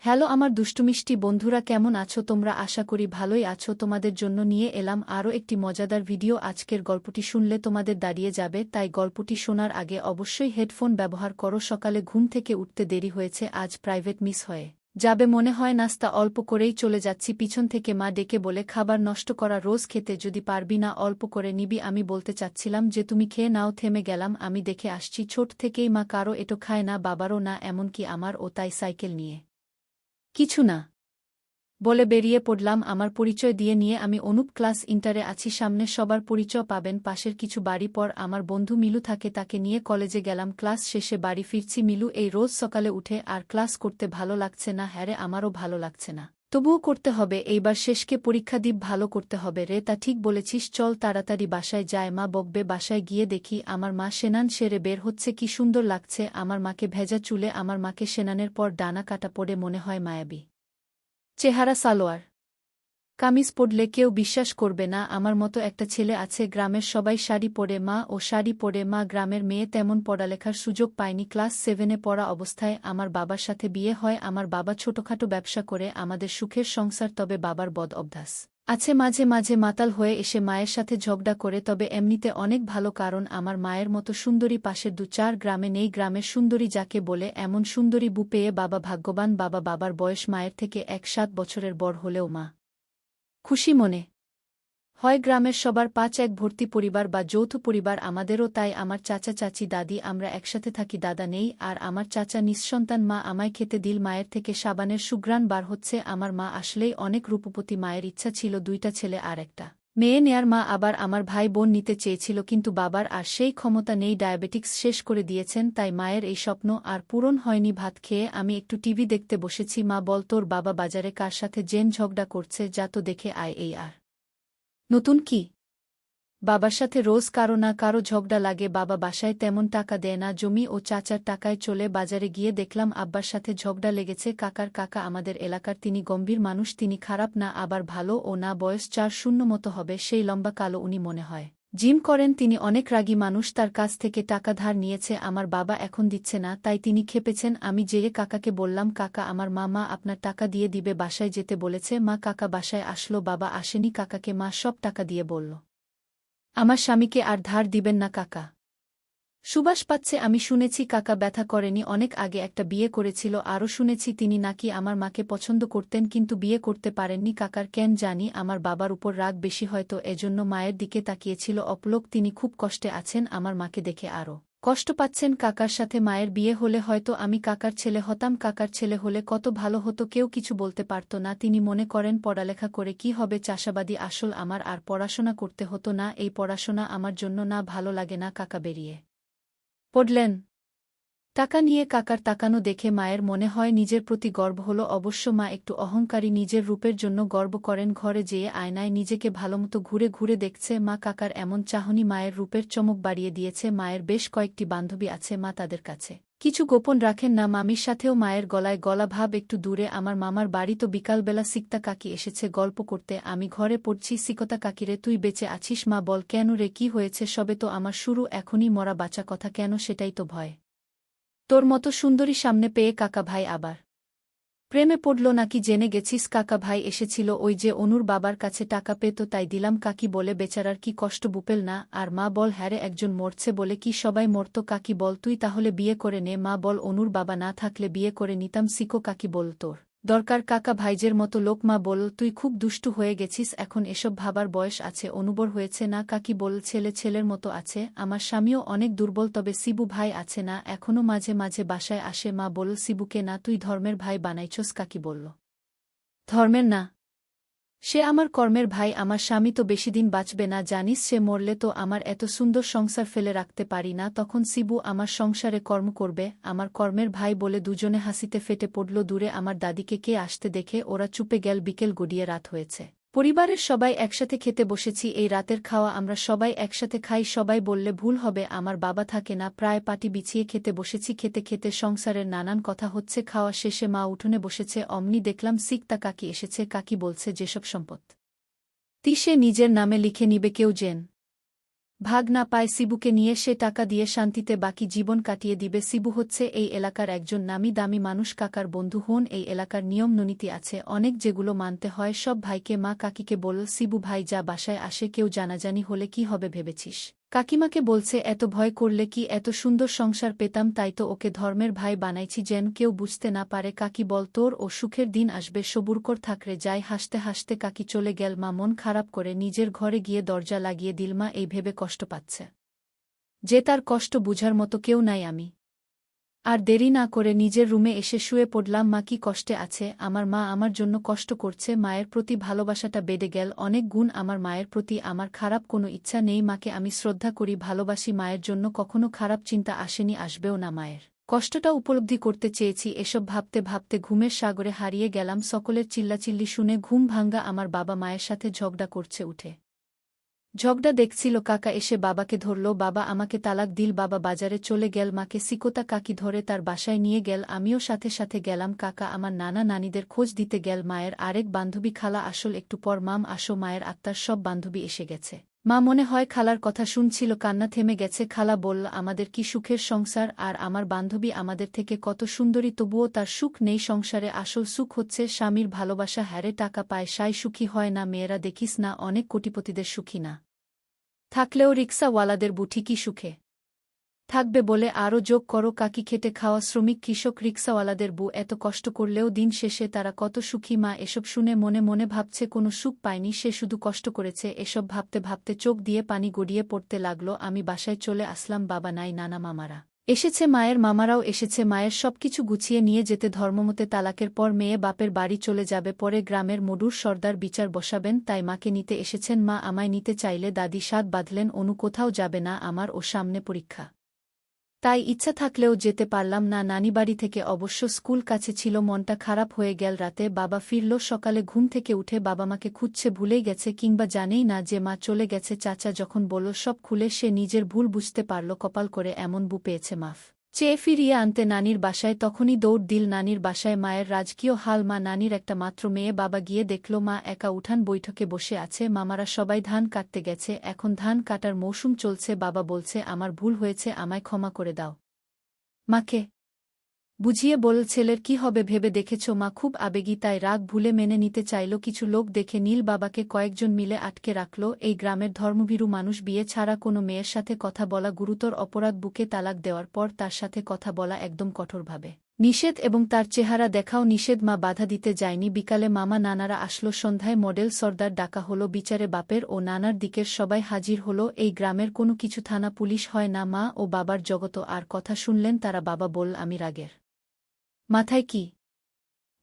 Hello আমার দুষ্টুমিষ্টি বন্ধুরা, কেমন আছো তোমরা? আশা করি ভালোই আছো। তোমাদের জন্য নিয়ে এলাম আরও একটি মজাদার ভিডিও। আজকের গল্পটি শুনলে তোমাদের দাঁড়িয়ে যাবে, তাই গল্পটি শোনার আগে অবশ্যই হেডফোন ব্যবহার করো। সকালে ঘুম থেকে উঠতে দেরি হয়েছে, আজ প্রাইভেট মিস হয়ে যাবে মনে হয়। নাস্তা অল্প করেই চলে যাচ্ছি, পিছন থেকে মা ডেকে বলে খাবার নষ্ট করা রোজ খেতে যদি পারবি না অল্প করে নিবি। আমি বলতে চাচ্ছিলাম যে তুমি খেয়ে নাও, থেমে গেলাম। আমি দেখে আসছি ছোট থেকেই মা কারো এটো খায় না, বাবারও না, এমনকি আমার ও তাই সাইকেল নিয়ে কিছু না বলে বেরিয়ে পড়লাম। আমার পরিচয় দিয়ে নিয়ে আমি অনুপ, ক্লাস ইন্টারে আছি। সামনে সবার পরিচয় পাবেন। পাশের কিছু বাড়ি পর আমার বন্ধু মিলু থাকে, তাকে নিয়ে কলেজে গেলাম। ক্লাস শেষে বাড়ি ফিরছি। মিলু এই রোজ সকালে উঠে আর ক্লাস করতে ভালো লাগছে না। হ্যাঁ রে, আমারও ভালো লাগছে না, তবুও করতে হবে। এইবার শেষকে পরীক্ষা দিব, ভালো করতে হবে রে। তা ঠিক বলেছিস, চল তাড়াতাড়ি বাসায় যায়, মা বকবে। বাসায় গিয়ে দেখি আমার মা সেনান সেরে বের হচ্ছে। কি সুন্দর লাগছে আমার মাকে ভেজা চুলে। আমার মাকে সেনানের পর ডানা কাটা পড়ে মনে হয় মায়াবী চেহারা। সালোয়ার কামিজ পরলে কেউ বিশ্বাস করবে না আমার মতো একটা ছেলে আছে। গ্রামের সবাই শাড়ি পরে, মা ও শাড়ি পরে। মা গ্রামের মেয়ে, তেমন পড়ালেখার সুযোগ পায়নি। ক্লাস 7-এ পড়া অবস্থায় আমার বাবার সাথে বিয়ে হয়। আমার বাবা ছোটখাটো ব্যবসা করে আমাদের সুখের সংসার। তবে বাবার বদ অভ্যাস আছে, মাঝে মাঝে মাতাল হয়ে এসে মায়ের সাথে ঝগড়া করে। তবে এমনিতে অনেক ভালো, কারণ আমার মায়ের মতো সুন্দরী পাশের 2-4 গ্রামে নেই। গ্রামের সুন্দরী যাকে বলে, এমন সুন্দরী বউ পেয়ে বাবা ভাগ্যবান। বাবার বয়স মায়ের থেকে 1-7 বছরের বড় হলেও মা খুশি মনে হয়। গ্রামের সবার 5 এক ভর্তি পরিবার বা যৌথ পরিবার, আমাদেরও তাই। আমার চাচা চাচি দাদি আমরা একসাথে থাকি। দাদা নেই আর আমার চাচা নিঃসন্তান। মা আমায় খেতে দিল, মায়ের থেকে সাবানের সুঘ্রাণ বার হচ্ছে। আমার মা আসলেই অনেক রূপবতী। মায়ের ইচ্ছা ছিল 2টা ছেলে আর একটা মেয়ে নেয়ার। মা আবার আমার ভাই বোন নিতে চেয়েছিল, কিন্তু বাবার আর সেই ক্ষমতা নেই। ডায়াবেটিক্স শেষ করে দিয়েছেন, তাই মায়ের এই স্বপ্ন আর পূরণ হয়নি। ভাত খেয়ে আমি একটু টিভি দেখতে বসেছি। মা বল, তোর বাবা বাজারে কার সাথে জেন ঝগড়া করছে, যা তো দেখে আয়। এই আর নতুন কি? বাবার সাথে রোজ কারো না কারো ঝগড়া লাগে। বাবা বাসায় তেমন টাকা দেয় না, জমি ও চাচার টাকায় চলে। বাজারে গিয়ে দেখলাম আব্বার সাথে ঝগড়া লেগেছে। কাকার কাকা আমাদের এলাকার, তিনি গম্ভীর মানুষ। তিনি খারাপ না আবার ভালো ও না, বয়স 4-0 মতো হবে। সেই লম্বা কালো, উনি মনে হয় জিম করেন। তিনি অনেক রাগী মানুষ, তার কাছ থেকে টাকা ধার নিয়েছে আমার বাবা, এখন দিচ্ছে না, তাই তিনি ক্ষেপেছেন। আমি যেয়ে কাকাকে বললাম, কাকা আমার মা আপনার টাকা দিয়ে দিবে, বাসায় যেতে বলেছে। মা কাকা বাসায় আসলো, বাবা আসেনি। কাকাকে মা সব টাকা দিয়ে বলল আমার স্বামীকে আর ধার দিবেন না। কাকা সুবাস পাচ্ছে। আমি শুনেছি কাকা ব্যথা করেনি, অনেক আগে একটা বিয়ে করেছিল। আরও শুনেছি তিনি নাকি আমার মাকে পছন্দ করতেন, কিন্তু বিয়ে করতে পারেননি। কাকার কেন জানি আমার বাবার উপর রাগ বেশি, হয়তো এজন্য মায়ের দিকে তাকিয়েছিল অপলক। তিনি খুব কষ্টে আছেন, আমার মাকে দেখে আরও কষ্ট পাচ্ছেন। কাকার সাথে মায়ের বিয়ে হলে হয়তো আমি কাকার ছেলে হতাম। কাকার ছেলে হলে কত ভালো হতো, কেউ কিছু বলতে পারত না। তিনি মনে করেন পড়ালেখা করে কি হবে, চাষাবাদী। আসল আমার আর পড়াশোনা করতে হতো না, এই পড়াশোনা আমার জন্য না, ভালো লাগে না। কাকা বেরিয়ে পড়লেন টাকা নিয়ে। কাকার তাকানো দেখে মায়ের মনে হয় নিজের প্রতি গর্ব হলো। অবশ্য মা একটু অহংকারী, নিজের রূপের জন্য গর্ব করেন। ঘরে যেয়ে আয়নায় নিজেকে ভালোমতো ঘুরে ঘুরে দেখছে। মা কাকার এমন চাহনি মায়ের রূপের চমক বাড়িয়ে দিয়েছে। মায়ের বেশ কয়েকটি বান্ধবী আছে, মা তাদের কাছে কিছু গোপন রাখেন না। মামির সাথেও মায়ের গলায় গলা ভাব। একটু দূরে আমার মামার বাড়ি, তো বিকালবেলা সিকতা কাকি এসেছে গল্প করতে। আমি ঘরে পড়ছি। সিকতা কাকিরে, তুই বেঁচে আছিস? মা বল, কেন রে, কি হয়েছে? সবে তো আমার শুরু, এখনই মরা বাঁচা কথা কেন? সেটাই তো ভয়, তোর মতো সুন্দরী সামনে পেয়ে। কাকা ভাই আবার প্রেমে পড়ল নাকি? জেনে গেছিস? কাকা ভাই এসেছিল ওই যে অনুর বাবার কাছে টাকা পেত, তাই দিলাম। কাকি বলে, বেচারার কি কষ্ট, বুপেল না? আর মা বল, হ্যারে, একজন মরছে বলে কি সবাই মরত? কাকি বল, তুই তাহলে বিয়ে করে নে। মা বল, অনুর বাবা না থাকলে বিয়ে করে নিতাম। সিকো কাকি বল, তোর দরকার কাকা ভাইজের মতো লোক? মা বল, তুই খুব দুষ্টু হয়ে গেছিস, এখন এসব ভাবার বয়স আছে, অনুবর হয়েছে না। কাকি বল, ছেলে ছেলের মতো আছে, আমার স্বামীও অনেক দুর্বল। তবে শিবু ভাই আছে না, এখনও মাঝে মাঝে বাসায় আসে। মা বল, শিবুকে না তুই ধর্মের ভাই বানাইছস? কাকি বলল, ধর্মের না, সে আমার কর্মের ভাই। আমার স্বামী তো বেশিদিন বাঁচবে না জানিস, সে মরলে তো আমার এত সুন্দর সংসার ফেলে রাখতে পারি না। তখন শিবু আমার সংসারে কর্ম করবে। আমার কর্মের ভাই বলে দুজনে হাসিতে ফেটে পড়ল। দূরে আমার দাদিকে কে আসতে দেখে ওরা চুপে গেল। বিকেল গড়িয়ে রাত হয়েছে, পরিবারের সবাই একসাথে খেতে বসেছি। এই রাতের খাওয়া আমরা সবাই একসাথে খাই। সবাই বললে ভুল হবে, আমার বাবা থাকে না। প্রায় পাটি বিছিয়ে খেতে বসেছি। খেতে খেতে সংসারের নানান কথা হচ্ছে। খাওয়া শেষে মা উঠোনে বসেছে, অমনি দেখলাম সিকতা কাকি এসেছে। কাকি বলছে যেসব সম্পত্তি সে নিজের নামে লিখে নিবে, কেউ যেন ভাগ না পায় শিবুকে নিয়ে সে টাকা দিয়ে শান্তিতে বাকি জীবন কাটিয়ে দিবে। শিবু হচ্ছে এই এলাকার একজন নামি দামি মানুষ, কাকার বন্ধু হন। এই এলাকার নিয়ম নীতি আছে অনেক, যেগুলো মানতে হয়। সব ভাইকে মা কাকিকে বলল, শিবু ভাই যা বাসায় আসে, কেউ জানাজানি হলে কি হবে ভেবেছিস? কাকিমাকে বলছে, এত ভয় করলে কি এত সুন্দর সংসার পেতাম? তাই তো ওকে ধর্মের ভাই বানাইছি, যেন কেউ বুঝতে না পারে। কাকি বল, তোর ও সুখের দিন আসবে, সবুর কর, থাকরে যাই। হাসতে হাসতে কাকি চলে গেল। মা মন খারাপ করে নিজের ঘরে গিয়ে দরজা লাগিয়ে দিল। মা এই ভেবে কষ্ট পাচ্ছে যে তার কষ্ট বুঝার মতো কেউ নাই। আমি আর দেরি না করে নিজের রুমে এসে শুয়ে পড়লাম। মা কি কষ্টে আছে, আমার মা আমার জন্য কষ্ট করছে। মায়ের প্রতি ভালোবাসাটা বেড়ে গেল অনেক গুণ। আমার মায়ের প্রতি আমার খারাপ কোনো ইচ্ছা নেই। মাকে আমি শ্রদ্ধা করি, ভালোবাসি। মায়ের জন্য কখনো খারাপ চিন্তা আসেনি, আসবেও না। মায়ের কষ্টটা উপলব্ধি করতে চেয়েছি। এসব ভাবতে ভাবতে ঘুমের সাগরে হারিয়ে গেলাম। সকলের চিল্লাচিল্লি শুনে ঘুম ভাঙ্গা আমার বাবা মায়ের সাথে ঝগড়া করছে। উঠে ঝগড়া দেখছিল কাকা, এসে বাবাকে ধরল। বাবা আমাকে তালাক দিল। বাবা বাজারে চলে গেল। মাকে সিকোতা কাকি ধরে তার বাসায় নিয়ে গেল। আমিও সাথে সাথে গেলাম। কাকা আমার নানা নানিদের খোঁজ দিতে গেল। মায়ের আরেক বান্ধবী খালা আসল। একটু পর মাম আসো, মায়ের আত্মার সব বান্ধবী এসে গেছে। মা মনে হয় খালার কথা শুনছিল, কান্না থেমে গেছে। খালা বলল, আমাদের কি সুখের সংসার, আর আমার বান্ধবী আমাদের থেকে কত সুন্দরী, তবুও তার সুখ নেই সংসারে। আসল সুখ হচ্ছে স্বামীর ভালোবাসা। হ্যারে টাকা পায় সাই সুখী হয় না। মেয়েরা দেখিস না অনেক কোটিপতিদের সুখী না থাকলেও রিক্সাওয়ালাদের বুঠি কি সুখে থাকবে? বলে আরও যোগ করো, কাকি খেটে খাওয়া শ্রমিক, কৃষক, রিক্সাওয়ালাদের বউ এত কষ্ট করলেও দিন শেষে তারা কত সুখী। মা এসব শুনে মনে মনে ভাবছে কোনো সুখ পায়নি, সে শুধু কষ্ট করেছে। এসব ভাবতে ভাবতে চোখ দিয়ে পানি গড়িয়ে পড়তে লাগলো। আমি বাসায় চলে আসলাম। বাবা নাই, নানা মামারা এসেছে, মায়ের মামারাও এসেছে। মায়ের সবকিছু গুছিয়ে নিয়ে যেতে ধর্মমতে তালাকের পর মেয়ে বাপের বাড়ি চলে যাবে, পরে গ্রামের মডুর সর্দার বিচার বসাবেন, তাই মাকে নিতে এসেছেন। মা আমায় নিতে চাইলে দাদি সাধ বাঁধলেন, অনু কোথাও যাবে না, আমার ও সামনে পরীক্ষা, তাই ইচ্ছা থাকলেও যেতে পারলাম না। নানিবাড়ি থেকে অবশ্য স্কুল কাছে ছিল। মনটা খারাপ হয়ে গেল। রাতে বাবা ফিরল। সকালে ঘুম থেকে উঠে বাবা মাকে খুঁজছে, ভুলেই গেছে কিংবা জানেই না যে মা চলে গেছে। চাচা যখন বলল সব খুলে, সে নিজের ভুল বুঝতে পারল। কপাল করে এমন বউ পেয়েছে, মাফ চেয়ে ফিরিয়ে আনতে নানির বাসায়। তখনই দৌড় দিল নানির বাসায়। মায়ের রাজকীয় হাল। মা নানির একটা মাত্র মেয়ে। বাবা গিয়ে দেখল মা একা উঠান বৈঠকে বসে আছে। মামারা সবাই ধান কাটতে গেছে, এখন ধান কাটার মৌসুম চলছে। বাবা বলছে, আমার ভুল হয়েছে, আমায় ক্ষমা করে দাও। মাকে বুঝিয়ে বলল, ছেলের কি হবে ভেবে দেখেছ? মা খুব আবেগী, তাই রাগ ভুলে মেনে নিতে চাইল। কিছু লোক দেখে নীল বাবাকে কয়েকজন মিলে আটকে রাখল। এই গ্রামের ধর্মভীরু মানুষ, বিয়ে ছাড়া কোনো মেয়ের সাথে কথা বলা গুরুতর অপরাধ। বুকে তালাক দেওয়ার পর তার সাথে কথা বলা একদম কঠোরভাবে নিষেধ, এবং তার চেহারা দেখাও নিষেধ। মা বাধা দিতে যায়নি। বিকালে মামা নানারা আসলো। সন্ধ্যায় মডেল সর্দার ডাকা হলো। বিচারে বাপের ও নানার দিকের সবাই হাজির হলো। এই গ্রামের কোনো কিছু থানা পুলিশ হয় না। মা ও বাবার জগত আর কথা শুনলেন তারা। বাবা বলল, আমি রাগের মাথায় কি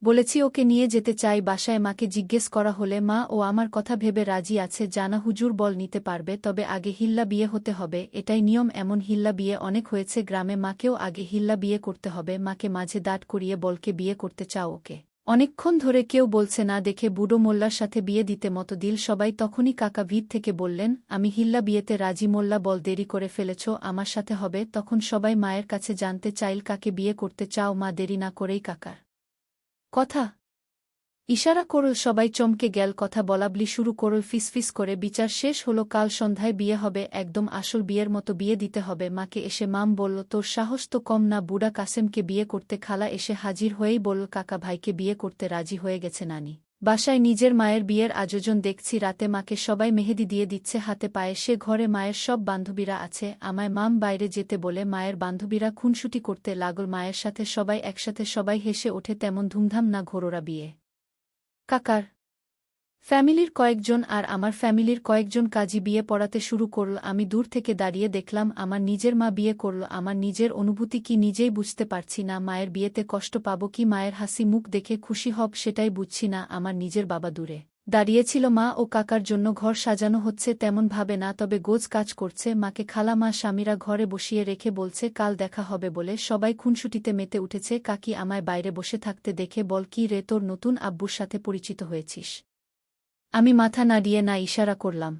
বলেছি, ওকে নিয়ে যেতে চাই বাসায়। মাকে জিজ্ঞেস করা হলে মা ও আমার কথা ভেবে রাজি আছে। জানা হুজুর বল নিতে পারবে, তবে আগে হিল্লা বিয়ে হতে হবে, এটাই নিয়ম। এমন হিল্লা বিয়ে অনেক হয়েছে গ্রামে, মাকেও আগে হিল্লা বিয়ে করতে হবে। মাকে মাঝে দাঁড় করিয়ে বলকে বিয়ে করতে চাও ওকে? অনেকক্ষণ ধরে কেউ বলছে না দেখে বুড়ো মোল্লার সাথে বিয়ে দিতে মতো দিল সবাই। তখনই কাকা ভিত থেকে বললেন, আমি হিল্লা বিয়েতে রাজি। মোল্লা বল, দেরি করে ফেলেছ, আমার সাথে হবে। তখন সবাই মায়ের কাছে জানতে চাইল, কাকে বিয়ে করতে চাও? মা দেরি না করেই কাকার কথা ইশারা করল। সবাই চমকে গেল। কথা বলাবলি শুরু করল ফিসফিস করে। বিচার শেষ হলো, কাল সন্ধ্যায় বিয়ে হবে, একদম আসল বিয়ের মতো বিয়ে দিতে হবে মাকে। এসে মাম বলল, তোর সাহস তো কম না, বুড়া কাসেমকে বিয়ে করতে। খালা এসে হাজির হয়েই বলল, কাকা ভাইকে বিয়ে করতে রাজি হয়ে গেছে নানি। বাসায় নিজের মায়ের বিয়ের আয়োজন দেখছি। রাতে মাকে সবাই মেহেদি দিয়ে দিচ্ছে হাতে পায়ে। সে ঘরে মায়ের সব বান্ধবীরা আছে। আমায় মাম বাইরে যেতে বলে মায়ের বান্ধবীরা খুনসুটি করতে লাগল মায়ের সাথে। সবাই একসাথে, সবাই হেসে ওঠে। তেমন ধুমধাম না, ঘোরোরা বিয়ে। কাকার ফ্যামিলির কয়েকজন আর আমার ফ্যামিলির কয়েকজন কাজী বিয়ে পড়াতে শুরু করল। আমি দূর থেকে দাঁড়িয়ে দেখলাম আমার নিজের মা বিয়ে করল। আমার নিজের অনুভূতি কি নিজেই বুঝতে পারছি না। মায়ের বিয়েতে কষ্ট পাব কি মায়ের হাসি মুখ দেখে খুশি হব সেটাই বুঝছি না। আমার নিজের বাবা দূরে দাঁড়িয়েছিল। মা ও কাকার জন্য ঘর সাজানো হচ্ছে, তেমন ভাবে না, তবে গোজ কাজ করছে। মাকে খালা মা স্বামীরা ঘরে বসিয়ে রেখে বলছে কাল দেখা হবে বলে। সবাই খুনসুটিতে মেতে উঠেছে। কাকি আমায় বাইরে বসে থাকতে দেখে বল, কি রে, তোর নতুন আব্বুর সাথে পরিচিত হয়েছিস? আমি মাথা নাড়িয়ে না ইশারা করলাম।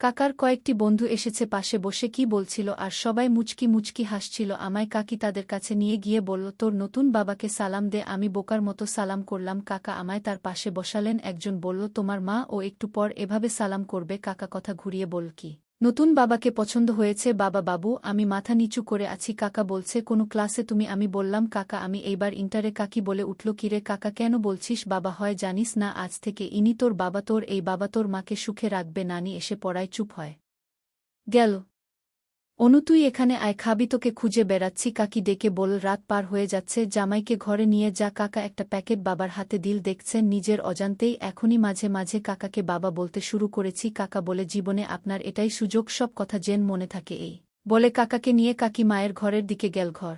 কাকার কয়েকটি বন্ধু এসেছে পাশে বসে কি বলছিল, আর সবাই মুচকি মুচকি হাসছিল। আমায় কাকি তাদের কাছে নিয়ে গিয়ে বলল, তোর নতুন বাবাকে সালাম দে। আমি বোকার মতো সালাম করলাম। কাকা আমায় তার পাশে বসালেন। একজন বলল, তোমার মা ও একটু পর এভাবে সালাম করবে। কাকা কথা ঘুরিয়ে বল, কি নতুন বাবাকে পছন্দ হয়েছে। বাবা বাবু, আমি মাথা নিচু করে আছি। কাকা বলছে কোনো ক্লাসে তুমি? আমি বললাম কাকা আমি এইবার ইন্টারে। কাকি বলে উঠল কিরে কাকা কেন বলছিস বাবা? হয় জানিস না আজ থেকে ইনি তোর বাবা। তোর এই বাবা তোর মাকে সুখে রাখবে। নানি এসে পড়ায় চুপ হয় গেল। অনু তুই এখানে আয়, খাবি? তোকে খুঁজে বেড়াচ্ছি। কাকি ডেকে বল রাত পার হয়ে যাচ্ছে, জামাইকে ঘরে নিয়ে যা। কাকা একটা প্যাকেট বাবার হাতে দিল। দেখছেন নিজের অজান্তেই এখনই মাঝে মাঝে কাকাকে বাবা বলতে শুরু করেছি। কাকা বলে জীবনে আপনার এটাই সুযোগ, সব কথা যেন মনে থাকে। এই বলে কাকাকে নিয়ে কাকি মায়ের ঘরের দিকে গেল। ঘর